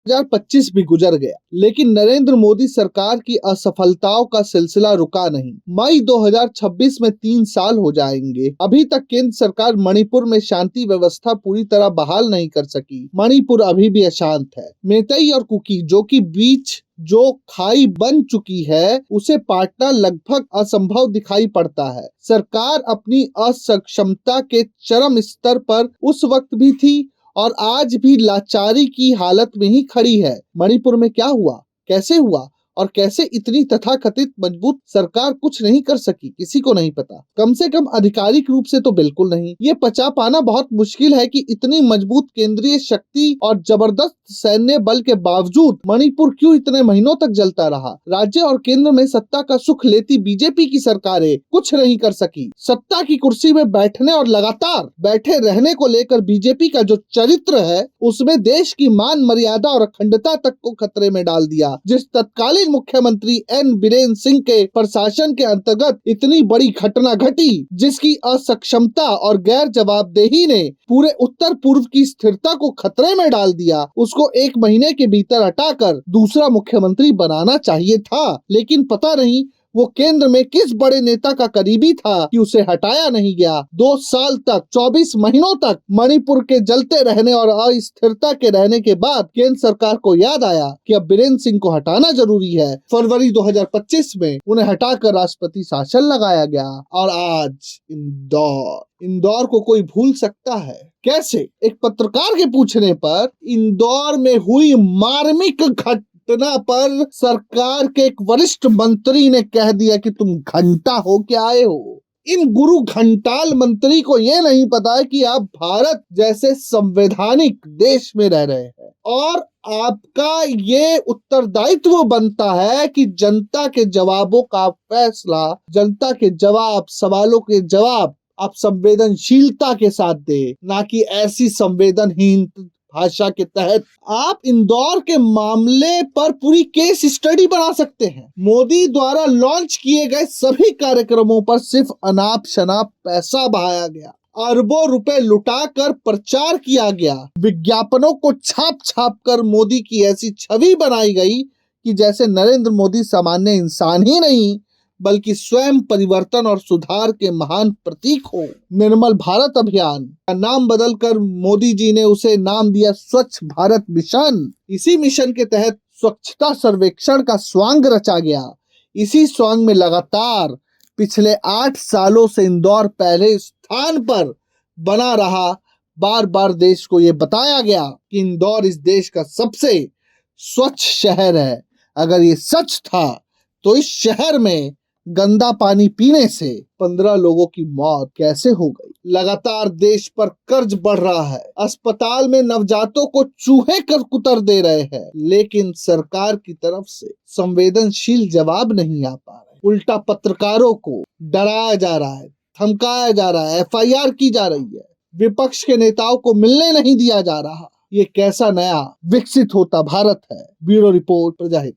2025 भी गुजर गया, लेकिन नरेंद्र मोदी सरकार की असफलताओं का सिलसिला रुका नहीं। मई 2026 में 3 साल हो जाएंगे। अभी तक केंद्र सरकार मणिपुर में शांति व्यवस्था पूरी तरह बहाल नहीं कर सकी। मणिपुर अभी भी अशांत है। मेतई और कुकी जो खाई बन चुकी है, उसे पाटना लगभग असंभव दिखाई पड़ता है। सरकार अपनी असक्षमता के चरम स्तर पर उस वक्त भी थी और आज भी लाचारी की हालत में ही खड़ी है। मणिपुर में क्या हुआ, कैसे हुआ और कैसे इतनी तथाकथित मजबूत सरकार कुछ नहीं कर सकी, किसी को नहीं पता। कम से कम आधिकारिक रूप से तो बिल्कुल नहीं। ये पचा पाना बहुत मुश्किल है कि इतनी मजबूत केंद्रीय शक्ति और जबरदस्त सैन्य बल के बावजूद मणिपुर क्यों इतने महीनों तक जलता रहा। राज्य और केंद्र में सत्ता का सुख लेती बीजेपी की सरकारें कुछ नहीं कर सकी। सत्ता की कुर्सी में बैठने और लगातार बैठे रहने को लेकर बीजेपी का जो चरित्र है, उसमें देश की मान मर्यादा और अखंडता तक को खतरे में डाल दिया। जिस तत्कालीन मुख्यमंत्री एन बीरेन सिंह के प्रशासन के अंतर्गत इतनी बड़ी घटना घटी, जिसकी असक्षमता और गैर जवाबदेही ने पूरे उत्तर पूर्व की स्थिरता को खतरे में डाल दिया, उसको 1 महीने के भीतर हटाकर दूसरा मुख्यमंत्री बनाना चाहिए था। लेकिन पता नहीं वो केंद्र में किस बड़े नेता का करीबी था कि उसे हटाया नहीं गया। 2 साल तक 24 महीनों तक मणिपुर के जलते रहने और अस्थिरता के रहने के बाद केंद्र सरकार को याद आया कि अब बीरेन सिंह को हटाना जरूरी है। फरवरी 2025 में उन्हें हटाकर राष्ट्रपति शासन लगाया गया और आज इंदौर को कोई भूल सकता है? कैसे? एक पत्रकार के पूछने पर इंदौर में हुई मार्मिक घटना पर सरकार के एक वरिष्ठ मंत्री ने कह दिया कि तुम घंटा हो के आए हो। इन गुरु घंटाल मंत्री को ये नहीं पता है कि आप भारत जैसे संवैधानिक देश में रह रहे हैं और आपका ये उत्तरदायित्व बनता है कि जनता के जवाबों का फैसला, जनता के जवाब, सवालों के जवाब आप संवेदनशीलता के साथ दे, ना कि ऐसी संवेदनहीन भाषा के तहत। आप इंदौर के मामले पर पूरी केस स्टडी बना सकते हैं। मोदी द्वारा लॉन्च किए गए सभी कार्यक्रमों पर सिर्फ अनाप शनाप पैसा बहाया गया, अरबों रुपए लुटाकर प्रचार किया गया, विज्ञापनों को छाप छाप कर मोदी की ऐसी छवि बनाई गई कि जैसे नरेंद्र मोदी सामान्य इंसान ही नहीं बल्कि स्वयं परिवर्तन और सुधार के महान प्रतीक हो। निर्मल भारत अभियान का नाम बदलकर मोदी जी ने उसे नाम दिया स्वच्छ भारत मिशन। इसी मिशन के तहत स्वच्छता सर्वेक्षण का स्वांग रचा गया। इसी स्वांग में लगातार पिछले 8 सालों से इंदौर पहले स्थान पर बना रहा। बार बार देश को ये बताया गया कि इंदौर इस देश का सबसे स्वच्छ शहर है। अगर ये सच था तो इस शहर में गंदा पानी पीने से 15 लोगों की मौत कैसे हो गई? लगातार देश पर कर्ज बढ़ रहा है। अस्पताल में नवजातों को चूहे कर कुतर दे रहे हैं, लेकिन सरकार की तरफ से संवेदनशील जवाब नहीं आ पा रहे। उल्टा पत्रकारों को डराया जा रहा है, धमकाया जा रहा है, FIR की जा रही है, विपक्ष के नेताओं को मिलने नहीं दिया जा रहा। ये कैसा नया विकसित होता भारत है? Bureau report, प्रजाहित।